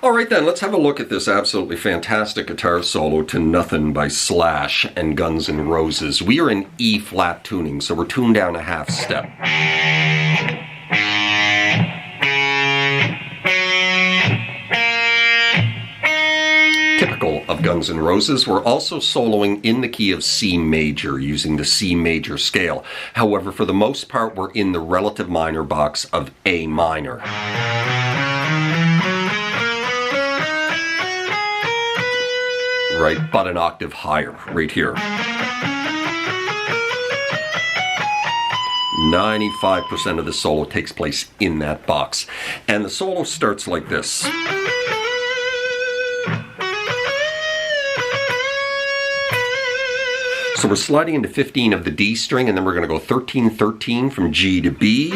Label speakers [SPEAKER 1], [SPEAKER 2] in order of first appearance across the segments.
[SPEAKER 1] Alright then, let's have a look at this absolutely fantastic guitar solo to Nothin by Slash and Guns N' Roses. We are in E flat tuning, so we're tuned down a half step. Typical of Guns N' Roses, we're also soloing in the key of C major, using the C major scale. However, for the most part, we're in the relative minor box of A minor. Right, but an octave higher, right here. 95% of the solo takes place in that box. And the solo starts like this. So we're sliding into 15 of the D string, and then we're going to go 13, 13 from G to B.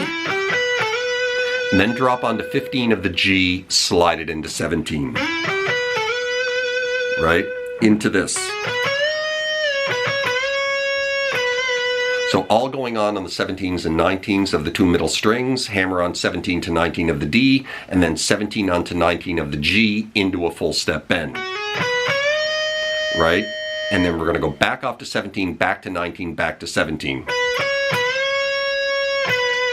[SPEAKER 1] And then drop onto 15 of the G, slide it into 17. Right? Into this. So all going on the 17s and 19s of the two middle strings, hammer on 17 to 19 of the D, and then 17 onto 19 of the G into a full step bend. Right? And then we're going to go back off to 17, back to 19, back to 17.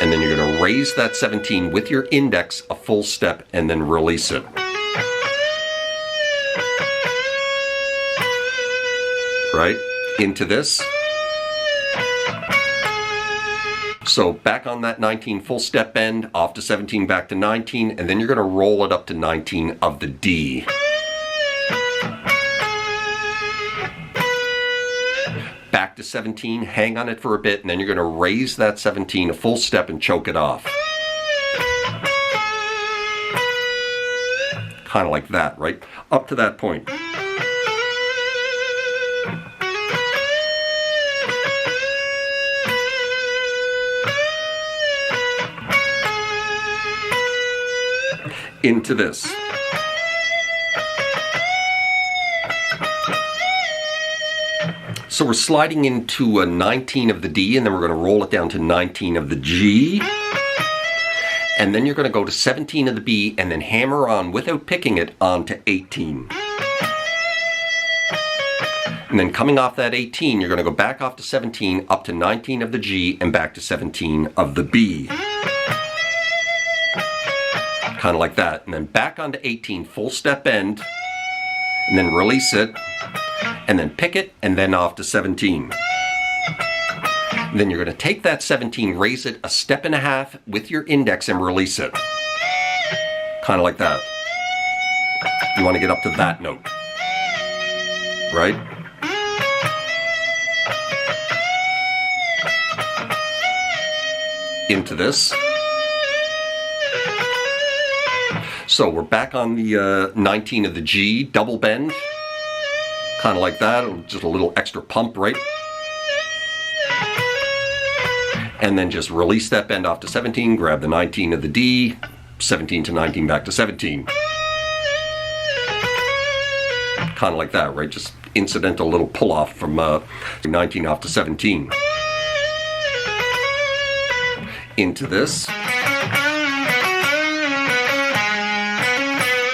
[SPEAKER 1] And then you're going to raise that 17 with your index a full step and then release it. Right? Into this. So back on that 19 full step bend, off to 17, back to 19, and then you're going to roll it up to 19 of the D. Back to 17, hang on it for a bit, and then you're going to raise that 17 a full step and choke it off. Kind of like that, right? Up to that point. Into this. So we're sliding into a 19 of the D, and then we're going to roll it down to 19 of the G. And then you're going to go to 17 of the B, and then hammer on, without picking it, onto 18. And then coming off that 18, you're going to go back off to 17, up to 19 of the G, and back to 17 of the B. Kind of like that. And then back onto 18, full step bend, and then release it, and then pick it, and then off to 17. And then you're going to take that 17, raise it a step and a half with your index and release it. Kind of like that. You want to get up to that note. Right? Into this. So we're back on the 19 of the G, double bend, kind of like that, just a little extra pump, right? And then just release that bend off to 17, grab the 19 of the D, 17 to 19, back to 17. Kind of like that, right? Just incidental little pull off from 19 off to 17. Into this.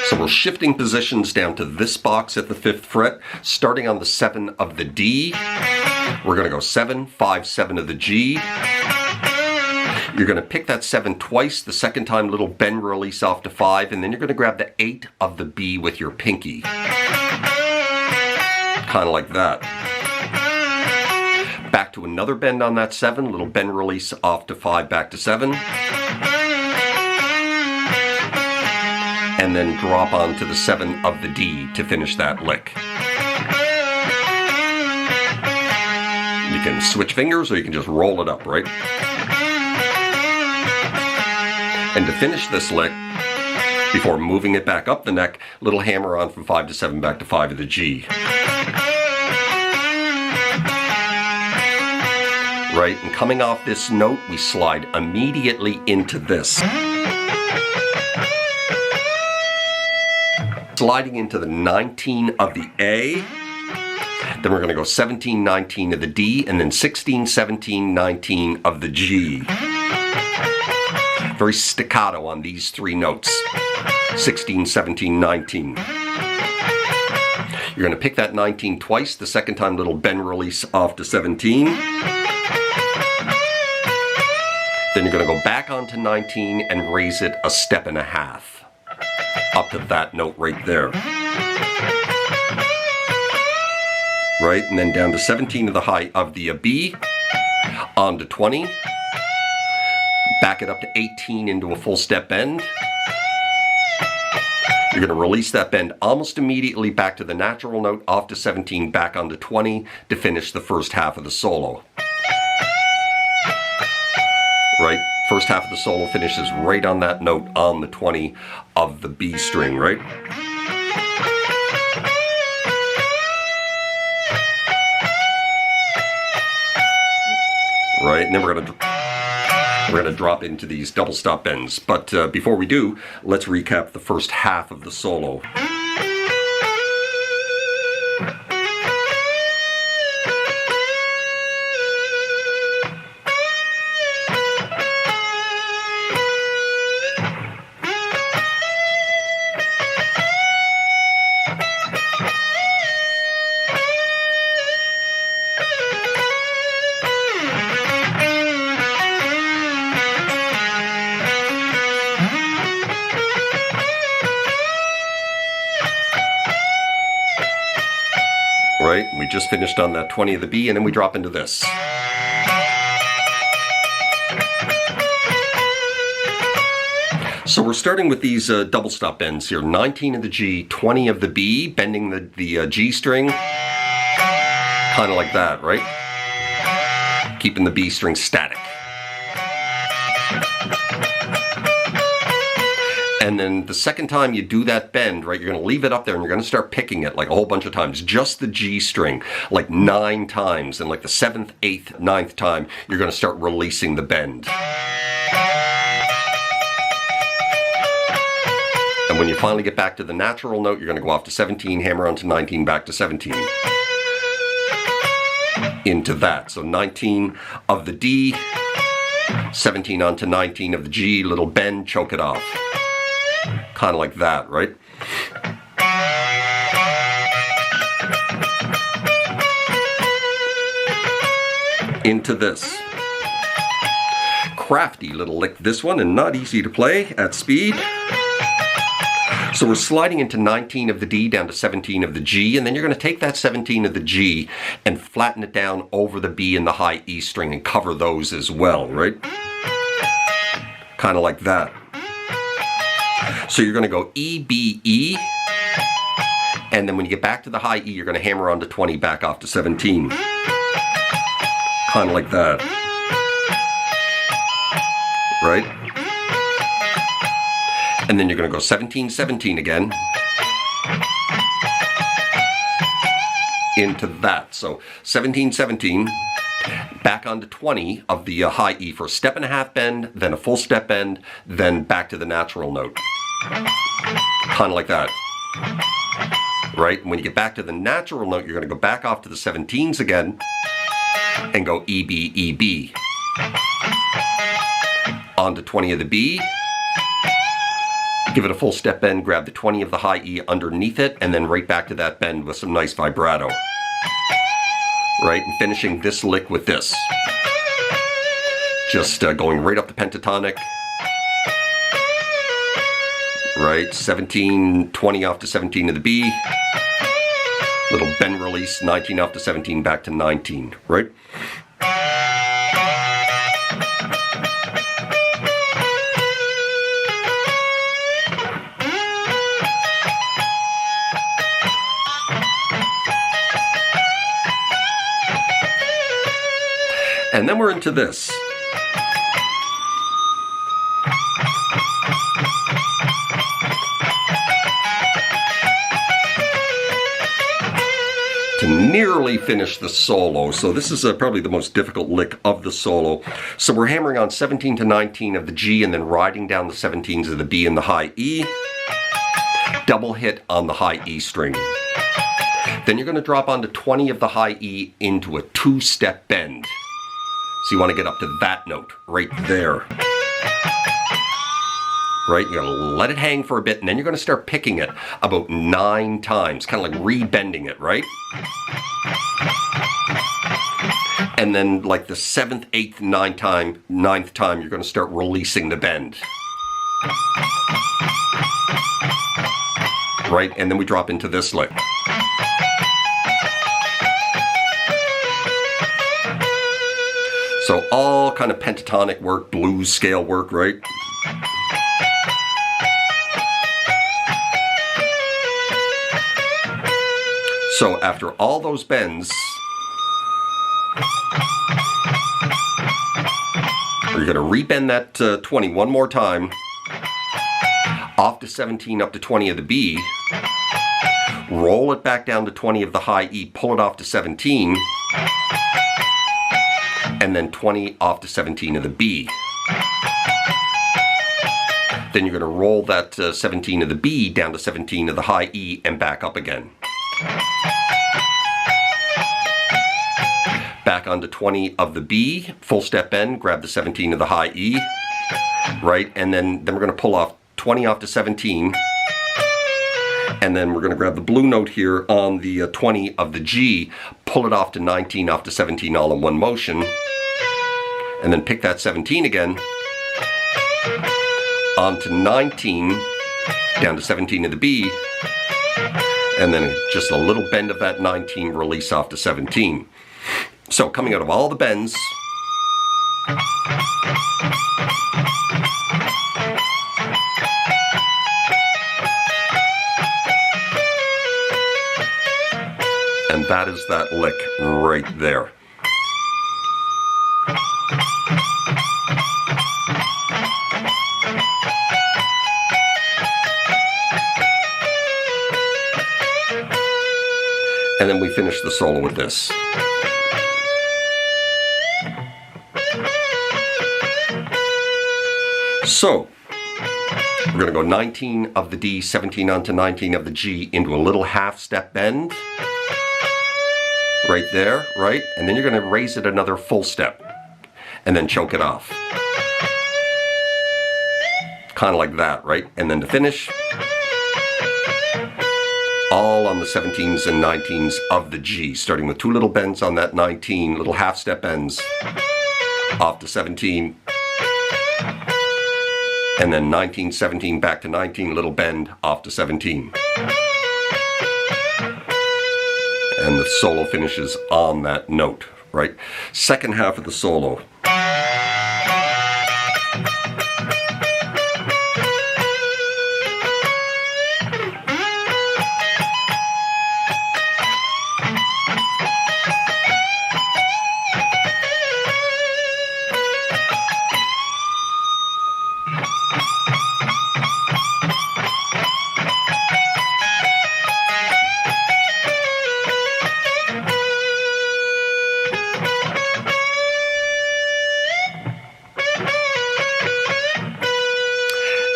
[SPEAKER 1] So we're shifting positions down to this box at the 5th fret, starting on the 7 of the D. We're going to go 7, 5, 7 of the G. You're going to pick that 7 twice, the second time little bend release off to 5, and then you're going to grab the 8 of the B with your pinky. Kind of like that. Back to another bend on that 7, little bend release off to 5, back to 7. And then drop onto the 7 of the D to finish that lick. You can switch fingers or you can just roll it up, right? And to finish this lick, before moving it back up the neck, little hammer on from 5 to 7 back to 5 of the G. Right, and coming off this note, we slide immediately into this. Sliding into the 19 of the A, then we're going to go 17, 19 of the D, and then 16, 17, 19 of the G. Very staccato on these three notes. 16, 17, 19. You're going to pick that 19 twice. The second time, little bend release off to 17. Then you're going to go back onto 19 and raise it a step and a half. Up to that note right there. Right, and then down to 17 of the high of the B, on to 20. Back it up to 18 into a full step bend. You're going to release that bend almost immediately back to the natural note, off to 17, back onto 20 to finish the first half of the solo. Right? First half of the solo finishes right on that note on the 20 of the B string, right? Right, and then we're going to drop into these double stop bends. But before we do, let's recap the first half of the solo. Right, we just finished on that 20 of the B, and then we drop into this. So we're starting with these double stop bends here. 19 of the G, 20 of the B, bending the G string. Kind of like that, right? Keeping the B string static. And then the second time you do that bend, right, you're going to leave it up there and you're going to start picking it like a whole bunch of times. Just the G string, like 9 times. And like the 7th, 8th, 9th time, you're going to start releasing the bend. And when you finally get back to the natural note, you're going to go off to 17, hammer onto 19, back to 17. Into that. So 19 of the D, 17 onto 19 of the G, little bend, choke it off. Kind of like that, right? Into this. Crafty little lick, this one, and not easy to play at speed. So we're sliding into 19 of the D down to 17 of the G, and then you're going to take that 17 of the G and flatten it down over the B and the high E string and cover those as well, right? Kind of like that. So you're going to go E, B, E, and then when you get back to the high E, you're going to hammer on to 20, back off to 17. Kind of like that. Right? And then you're going to go 17, 17 again. Into that. So 17, 17. Back onto 20 of the high E for a step and a half bend, then a full step bend, then back to the natural note. Kind of like that. Right? And when you get back to the natural note, you're going to go back off to the 17s again and go E, B, E, B. Onto 20 of the B. Give it a full step bend, grab the 20 of the high E underneath it, and then right back to that bend with some nice vibrato. Right, and finishing this lick with this. Just going right up the pentatonic. Right, 17, 20 off to 17 of the B. Little bend release, 19 off to 17, back to 19, right? And then we're into this. To nearly finish the solo. So this is probably the most difficult lick of the solo. So we're hammering on 17 to 19 of the G and then riding down the 17s of the B and the high E. Double hit on the high E string. Then you're going to drop onto 20 of the high E into a 2-step bend. So you want to get up to that note right there. right? You're going to let it hang for a bit, and then you're going to start picking it about 9 times, kind of like rebending it, right? And then like the 7th, 8th, 9th time, you're going to start releasing the bend. Right? And then we drop into this lick. So all kind of pentatonic work, blues scale work, right? So after all those bends, you're going to rebend that 20 one more time, off to 17, up to 20 of the B, roll it back down to 20 of the high E, pull it off to 17, and then 20 off to 17 of the B. Then you're going to roll that 17 of the B down to 17 of the high E and back up again. Back onto 20 of the B, full step bend, grab the 17 of the high E, right? And then we're going to pull off 20 off to 17, and then we're going to grab the blue note here on the 20 of the G, pull it off to 19, off to 17 all in one motion, and then pick that 17 again, onto 19, down to 17 of the B, and then just a little bend of that 19, release off to 17. So coming out of all the bends, and that is that lick right there. And then we finish the solo with this. So, we're going to go 19 of the D, 17 onto 19 of the G into a little half step bend. Right there, right? And then you're going to raise it another full step. And then choke it off. Kind of like that, right? And then to finish, all on the 17s and 19s of the G, starting with 2 little bends on that 19, little half step bends, off to 17, and then 19, 17, back to 19, little bend, off to 17. And the solo finishes on that note, right? Second half of the solo.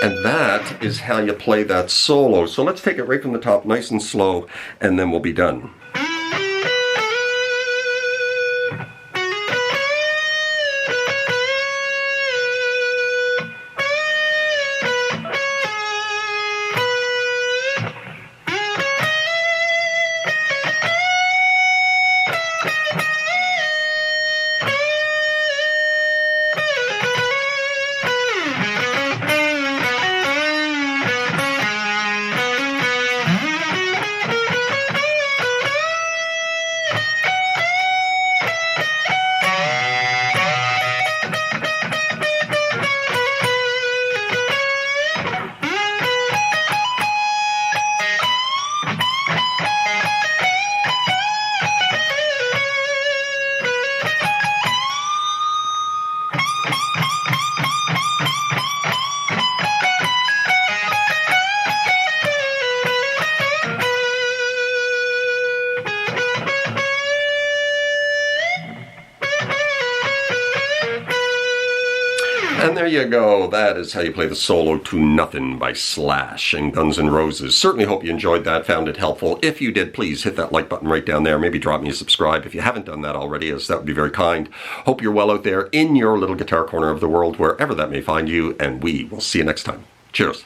[SPEAKER 1] And that is how you play that solo. So let's take it right from the top, nice and slow, and then we'll be done. And there you go. That is how you play the solo to Nothin by Slash and Guns N' Roses. Certainly hope you enjoyed that, found it helpful. If you did, please hit that like button right down there. Maybe drop me a subscribe if you haven't done that already, as that would be very kind. Hope you're well out there in your little guitar corner of the world, wherever that may find you, and we will see you next time. Cheers.